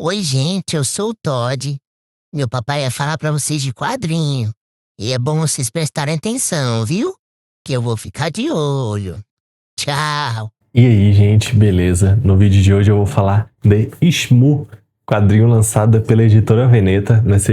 Oi, gente, eu sou o Todd. Meu papai ia falar pra vocês de quadrinho. E é bom vocês prestarem atenção, viu? Que eu vou ficar de olho. Tchau. E aí, gente, beleza? No vídeo de hoje eu vou falar de Shmoo, quadrinho lançado pela editora Veneta, nessa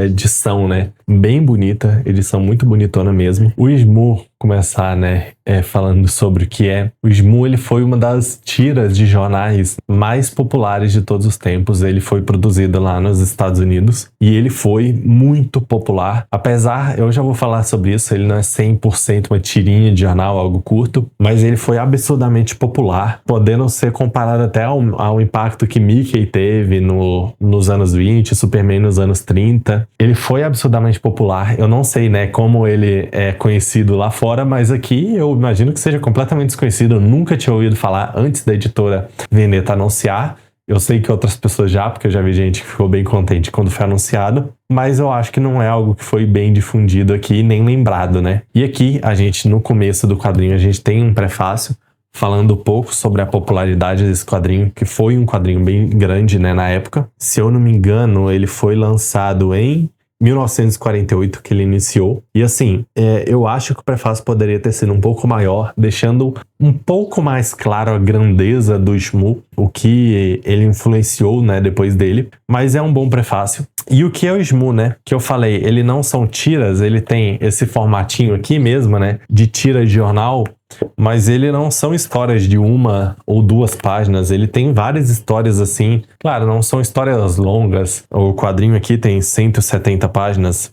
edição, né? Bem bonita, edição muito bonitona mesmo. O Shmoo, começar, né, falando sobre o que é. O Shmoo, ele foi uma das tiras de jornais mais populares de todos os tempos. Ele foi produzido lá nos Estados Unidos e ele foi muito popular. Apesar, eu já vou falar sobre isso, ele não é 100% uma tirinha de jornal, algo curto, mas ele foi absurdamente popular, podendo ser comparado até ao impacto que Mickey teve nos anos 20, Superman nos anos 30. Ele foi absurdamente popular. Eu não sei, né, como ele é conhecido lá fora, mas aqui eu imagino que seja completamente desconhecido. Eu nunca tinha ouvido falar antes da editora Veneta anunciar. Eu sei que outras pessoas já, porque eu já vi gente que ficou bem contente quando foi anunciado, mas eu acho que não é algo que foi bem difundido aqui, nem lembrado, né? E aqui, a gente, no começo do quadrinho, a gente tem um prefácio falando um pouco sobre a popularidade desse quadrinho, que foi um quadrinho bem grande, né, na época. Se eu não me engano, ele foi lançado em 1948 que ele iniciou. E assim, eu acho que o prefácio poderia ter sido um pouco maior, deixando um pouco mais claro a grandeza do Shmoo, o que ele influenciou, né, depois dele. Mas é um bom prefácio. E o que é o Shmoo, né? Que eu falei, ele não são tiras, ele tem esse formatinho aqui mesmo, né, de tira de jornal, mas ele não são histórias de uma ou duas páginas, ele tem várias histórias assim. Claro, não são histórias longas. O quadrinho aqui tem 170 páginas.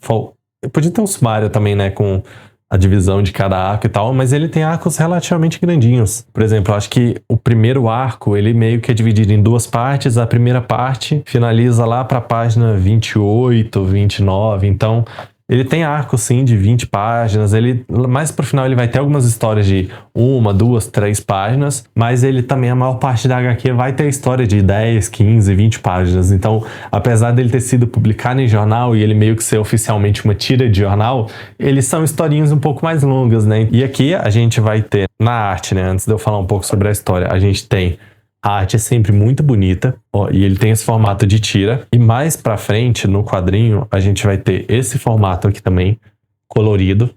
Podia ter um sumário também, né, com a divisão de cada arco e tal, mas ele tem arcos relativamente grandinhos. Por exemplo, eu acho que o primeiro arco, ele meio que é dividido em duas partes. A primeira parte finaliza lá para a página 28, 29, então ele tem arco, sim, de 20 páginas. Mais pro final ele vai ter algumas histórias de 1, 2, 3 páginas, mas ele também, a maior parte da HQ vai ter história de 10, 15, 20 páginas. Então, apesar dele ter sido publicado em jornal e ele meio que ser oficialmente uma tira de jornal, eles são historinhas um pouco mais longas, né? E aqui a gente vai ter, na arte, né, antes de eu falar um pouco sobre a história, a gente tem a arte é sempre muito bonita, ó, e ele tem esse formato de tira. E mais pra frente, no quadrinho, a gente vai ter esse formato aqui também, colorido.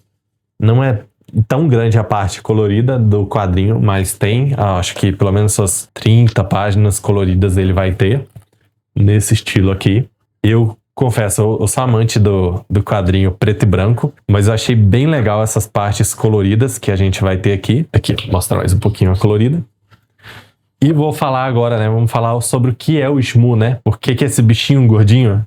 Não é tão grande a parte colorida do quadrinho, mas tem, acho que pelo menos suas 30 páginas coloridas ele vai ter, nesse estilo aqui. Eu confesso, eu sou amante do quadrinho preto e branco, mas eu achei bem legal essas partes coloridas que a gente vai ter aqui. Aqui, vou mostrar mais um pouquinho a colorida. E vou falar agora, né? Vamos falar sobre o que é o Shmoo, né? Por que esse bichinho gordinho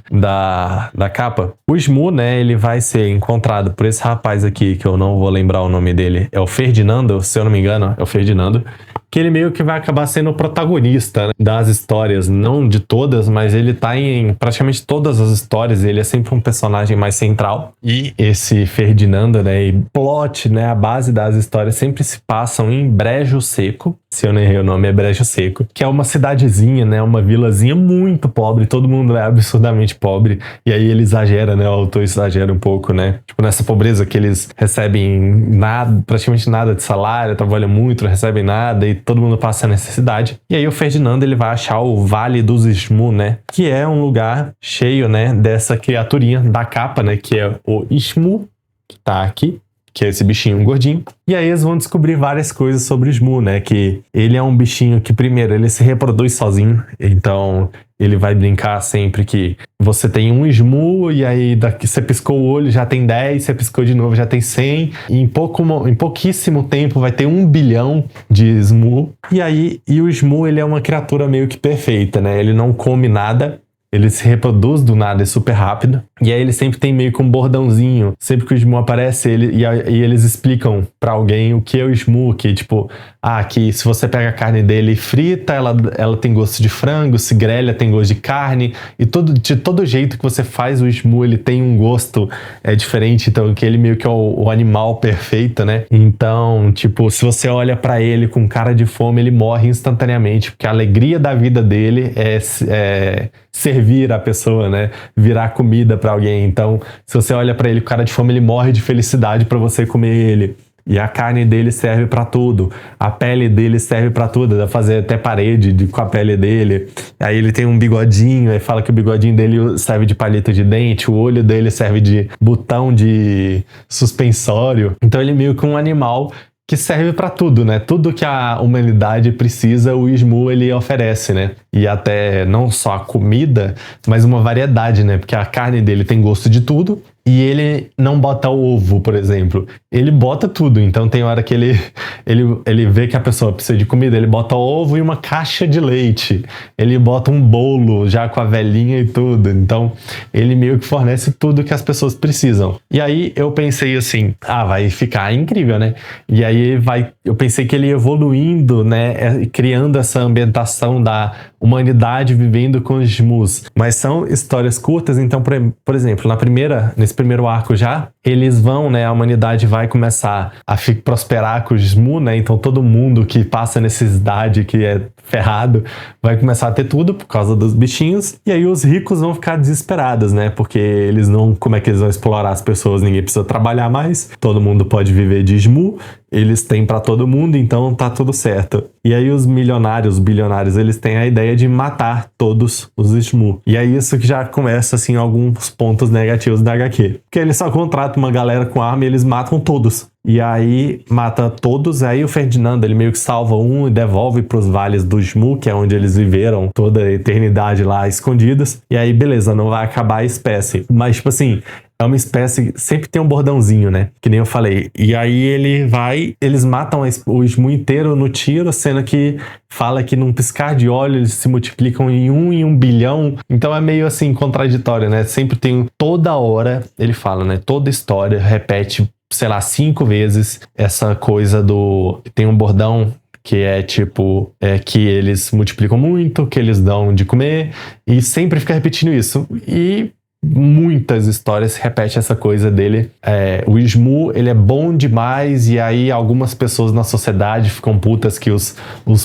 da capa? O Shmoo, né? Ele vai ser encontrado por esse rapaz aqui, que eu não vou lembrar o nome dele. É o Ferdinando, se eu não me engano, é o Ferdinando. Que ele meio que vai acabar sendo o protagonista, né, das histórias. Não de todas, mas ele tá em praticamente todas as histórias. Ele é sempre um personagem mais central. E esse Ferdinando, né? E plot, né? A base das histórias sempre se passam em Brejo Seco. Se eu não errei o nome, é Brejo Seco. Que é uma cidadezinha, né? Uma vilazinha muito pobre. Todo mundo é absurdamente pobre. E aí ele exagera, né? O autor exagera um pouco, né? Tipo, nessa pobreza que eles recebem nada, praticamente nada de salário, trabalham muito, não recebem nada e todo mundo passa necessidade. E aí o Ferdinando, ele vai achar o Vale dos Shmoo, né? Que é um lugar cheio, né? Dessa criaturinha da capa, né? Que é o Shmoo, que tá aqui, que é esse bichinho gordinho. E aí eles vão descobrir várias coisas sobre o Shmoo, né? Que ele é um bichinho que, primeiro, ele se reproduz sozinho. Então, ele vai brincar sempre que você tem um Shmoo e aí daqui você piscou o olho, já tem 10, você piscou de novo, já tem 100. E em pouquíssimo tempo vai ter 1 bilhão de Shmoo. E o Shmoo, ele é uma criatura meio que perfeita, né? Ele não come nada. Ele se reproduz do nada, é super rápido. E aí ele sempre tem meio que um bordãozinho. Sempre que o Shmoo aparece, e eles explicam pra alguém o que é o Shmoo. Que tipo, que se você pega a carne dele e frita, ela tem gosto de frango. Se grelha, tem gosto de carne. E de todo jeito que você faz o Shmoo, ele tem um gosto diferente. Então, que ele meio que é o animal perfeito, né? Então, tipo, se você olha pra ele com cara de fome, ele morre instantaneamente. Porque a alegria da vida dele é servir a pessoa, né? Virar comida pra alguém. Então, se você olha pra ele com cara de fome, ele morre de felicidade pra você comer ele. E a carne dele serve pra tudo. A pele dele serve pra tudo. Dá pra fazer até parede com a pele dele. Aí ele tem um bigodinho. Aí fala que o bigodinho dele serve de palito de dente. O olho dele serve de botão de suspensório. Então ele é meio que um animal que serve pra tudo, né? Tudo que a humanidade precisa, o Shmoo ele oferece, né? E até não só a comida, mas uma variedade, né? Porque a carne dele tem gosto de tudo. E ele não bota ovo, por exemplo. Ele bota tudo. Então tem hora que ele vê que a pessoa precisa de comida, ele bota ovo e uma caixa de leite. Ele bota um bolo já com a velhinha e tudo. Então ele meio que fornece tudo que as pessoas precisam. E aí eu pensei assim, vai ficar incrível, né? E aí eu pensei que ele evoluindo, né? Criando essa ambientação da humanidade vivendo com os Shmoos. Mas são histórias curtas, então, por exemplo, nesse primeiro arco já, eles vão, né, a humanidade vai começar a prosperar com os Shmoo, né, então todo mundo que passa necessidade, que é ferrado, vai começar a ter tudo por causa dos bichinhos, e aí os ricos vão ficar desesperados, né, porque como é que eles vão explorar as pessoas? Ninguém precisa trabalhar mais, todo mundo pode viver de Shmoo, eles têm pra todo mundo, então tá tudo certo. E aí os milionários, os bilionários, eles têm a ideia de matar todos os Shmoo. E é isso que já começa, assim, alguns pontos negativos da HQ. Porque eles só contratam uma galera com arma e eles matam todos. E aí mata todos, aí o Ferdinando, ele meio que salva um e devolve pros vales do Shmoo, que é onde eles viveram toda a eternidade lá escondidos. E aí, beleza, não vai acabar a espécie. Mas, tipo assim, é uma espécie, sempre tem um bordãozinho, né? Que nem eu falei. E aí eles matam o Shmoo inteiro no tiro, sendo que fala que num piscar de olhos eles se multiplicam em 1 bilhão. Então é meio assim, contraditório, né? Sempre tem, toda hora, ele fala, né? Toda história repete, sei lá, 5 vezes essa coisa tem um bordão que é tipo, que eles multiplicam muito, que eles dão de comer, e sempre fica repetindo isso. E muitas histórias repetem essa coisa dele. O Shmoo, ele é bom demais, e aí algumas pessoas na sociedade ficam putas que os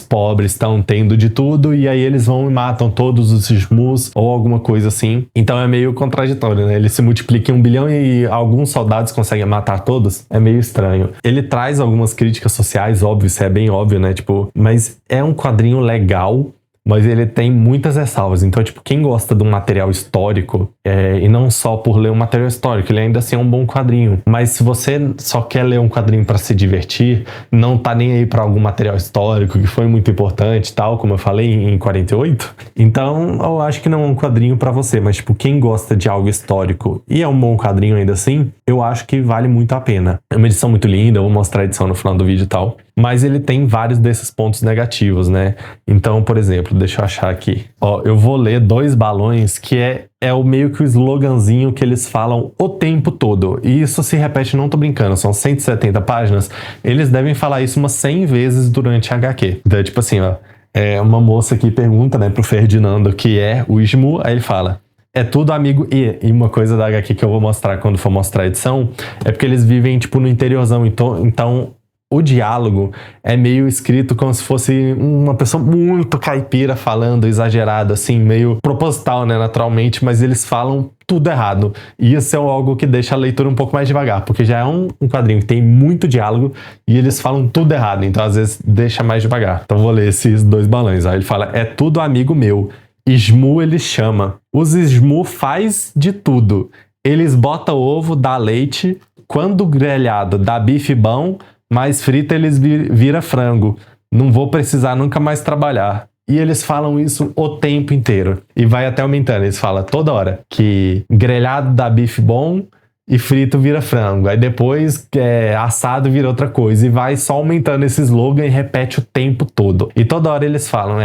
pobres estão tendo de tudo, e aí eles vão e matam todos os Shmoos, ou alguma coisa assim. Então é meio contraditório, né? Ele se multiplica em 1 bilhão e alguns soldados conseguem matar todos. É meio estranho. Ele traz algumas críticas sociais, óbvio, isso é bem óbvio, né? Tipo, mas é um quadrinho legal, mas ele tem muitas ressalvas. Então, tipo, quem gosta de um material histórico, e não só por ler um material histórico, ele ainda assim é um bom quadrinho. Mas se você só quer ler um quadrinho para se divertir, não tá nem aí para algum material histórico que foi muito importante, tal, como eu falei em 48, então eu acho que não é um quadrinho para você. Mas, tipo, quem gosta de algo histórico e é um bom quadrinho ainda assim, eu acho que vale muito a pena. É uma edição muito linda, eu vou mostrar a edição no final do vídeo e tal. Mas ele tem vários desses pontos negativos, né? Então, por exemplo, deixa eu achar aqui. Eu vou ler 2 balões, que é o meio que o sloganzinho que eles falam o tempo todo. E isso se repete, não tô brincando, são 170 páginas. Eles devem falar isso umas 100 vezes durante a HQ. Então, tipo assim, uma moça que pergunta, né, pro Ferdinando que é o Shmoo, aí ele fala: é tudo amigo. E uma coisa da HQ que eu vou mostrar quando for mostrar a edição, é porque eles vivem, tipo, no interiorzão. Então o diálogo é meio escrito como se fosse uma pessoa muito caipira falando, exagerado, assim, meio proposital, né, naturalmente, mas eles falam tudo errado. E isso é algo que deixa a leitura um pouco mais devagar, porque já é um quadrinho que tem muito diálogo e eles falam tudo errado, então às vezes deixa mais devagar. Então vou ler esses 2 balões. Aí ele fala: é tudo amigo meu. Shmoo ele chama. Os Shmoo faz de tudo. Eles botam ovo, dá leite. Quando grelhado, dá bife bom. Mas frita eles vira frango. Não vou precisar nunca mais trabalhar. E eles falam isso o tempo inteiro. E vai até aumentando. Eles falam toda hora que grelhado dá bife bom e frito vira frango. Aí depois assado vira outra coisa. E vai só aumentando esse slogan e repete o tempo todo. E toda hora eles falam,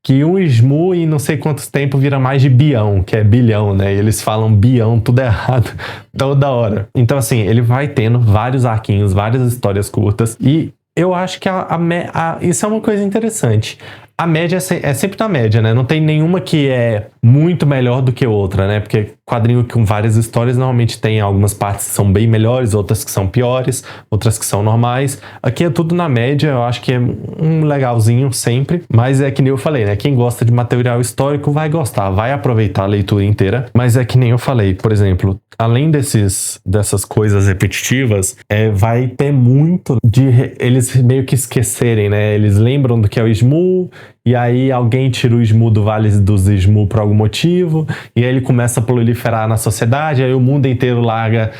que um Shmoo em não sei quantos tempos vira mais de bião, que é bilhão, né? E eles falam bião, tudo errado, toda hora. Então, assim, ele vai tendo vários arquinhos, várias histórias curtas. E eu acho que isso é uma coisa interessante. a média é sempre na média, né? Não tem nenhuma que é muito melhor do que outra, né? Porque quadrinho com várias histórias normalmente tem algumas partes que são bem melhores, outras que são piores, outras que são normais. Aqui é tudo na média, eu acho que é um legalzinho sempre, mas é que nem eu falei, né? Quem gosta de material histórico vai gostar, vai aproveitar a leitura inteira, mas é que nem eu falei, por exemplo, além dessas coisas repetitivas, vai ter muito de eles meio que esquecerem, né? Eles lembram do que é o Shmu, e aí alguém tira o Shmu do Vale dos Shmu por algum motivo, e aí ele começa a proliferar na sociedade, aí o mundo inteiro larga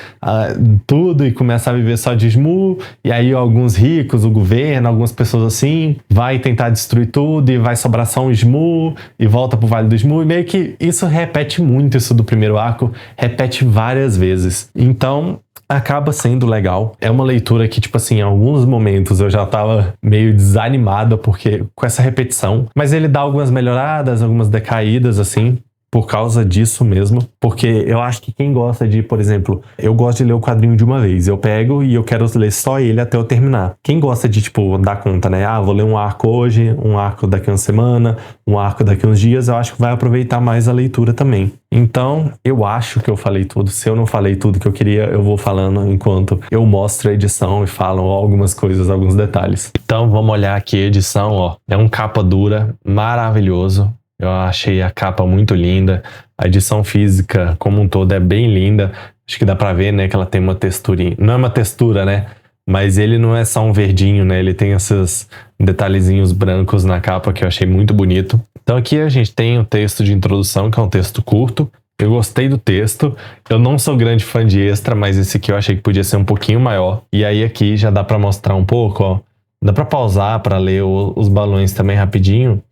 tudo e começa a viver só de Shmu, e aí alguns ricos, o governo, algumas pessoas assim, vai tentar destruir tudo e vai sobrar só um Shmu, e volta pro Vale do Shmu, e meio que isso repete muito, isso do primeiro arco, repete várias vezes. Então, acaba sendo legal. É uma leitura que, tipo assim, em alguns momentos eu já tava meio desanimada porque com essa repetição. Mas ele dá algumas melhoradas, algumas decaídas, assim, por causa disso mesmo. Porque eu acho que quem gosta de, por exemplo, eu gosto de ler o quadrinho de uma vez. Eu pego e eu quero ler só ele até eu terminar. Quem gosta de, tipo, dar conta, né? Ah, vou ler um arco hoje, um arco daqui a uma semana, um arco daqui a uns dias, eu acho que vai aproveitar mais a leitura também. Então, eu acho que eu falei tudo. Se eu não falei tudo que eu queria, eu vou falando enquanto eu mostro a edição e falo algumas coisas, alguns detalhes. Então, vamos olhar aqui a edição, ó. É um capa dura, maravilhoso. Eu achei a capa muito linda. A edição física, como um todo, é bem linda. Acho que dá pra ver, né, que ela tem uma texturinha. Não é uma textura, né? Mas ele não é só um verdinho, né? Ele tem esses detalhezinhos brancos na capa que eu achei muito bonito. Então aqui a gente tem o texto de introdução, que é um texto curto. Eu gostei do texto. Eu não sou grande fã de extra, mas esse aqui eu achei que podia ser um pouquinho maior. E aí aqui já dá pra mostrar um pouco, ó. Dá pra pausar pra ler os balões também rapidinho.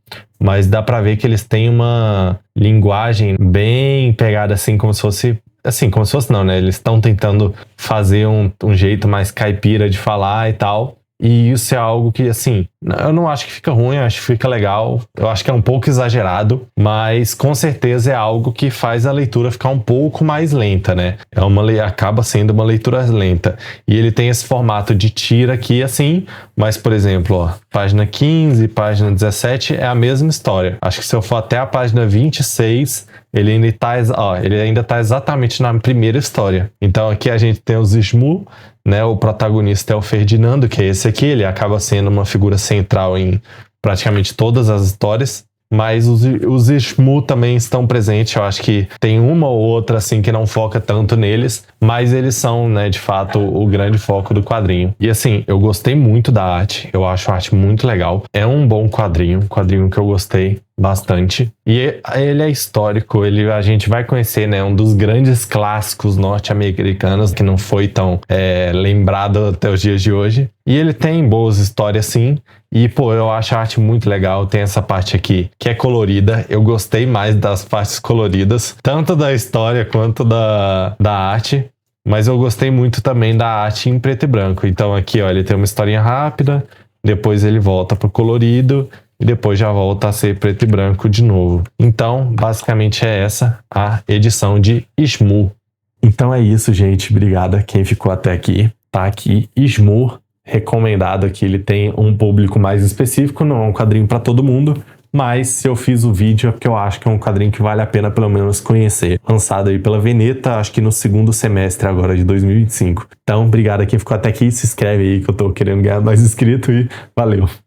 Mas dá pra ver que eles têm uma linguagem bem pegada assim, como se fosse... Assim, como se fosse não, né? Eles estão tentando fazer um jeito mais caipira de falar e tal. E isso é algo que, assim, eu não acho que fica ruim, eu acho que fica legal. Eu acho que é um pouco exagerado, mas com certeza é algo que faz a leitura ficar um pouco mais lenta, né? Acaba sendo uma leitura lenta. E ele tem esse formato de tira aqui, assim, mas, por exemplo, ó, página 15, página 17 é a mesma história. Acho que se eu for até a página 26... ele ainda tá exatamente na primeira história. Então aqui a gente tem os Shmu, né? O protagonista é o Ferdinando, que é esse aqui. Ele acaba sendo uma figura central em praticamente todas as histórias. Mas os Shmu também estão presentes. Eu acho que tem uma ou outra assim que não foca tanto neles, mas eles são, né, de fato, o grande foco do quadrinho. E assim, eu gostei muito da arte. Eu acho a arte muito legal. É um bom quadrinho, um quadrinho que eu gostei bastante. E ele é histórico, a gente vai conhecer, né, um dos grandes clássicos norte-americanos que não foi tão lembrado até os dias de hoje. E ele tem boas histórias, sim. E, pô, eu acho a arte muito legal. Tem essa parte aqui que é colorida. Eu gostei mais das partes coloridas, tanto da história quanto da arte. Mas eu gostei muito também da arte em preto e branco. Então aqui, ó, ele tem uma historinha rápida, depois ele volta pro colorido, e depois já volta a ser preto e branco de novo. Então, basicamente é essa a edição de Shmu. Então é isso, gente. Obrigado a quem ficou até aqui. Tá aqui, Shmu, recomendado aqui. Ele tem um público mais específico, não é um quadrinho para todo mundo. Mas se eu fiz o vídeo é porque eu acho que é um quadrinho que vale a pena pelo menos conhecer. Lançado aí pela Veneta, acho que no segundo semestre agora de 2025. Então, obrigado a quem ficou até aqui. Se inscreve aí que eu tô querendo ganhar mais inscrito e valeu!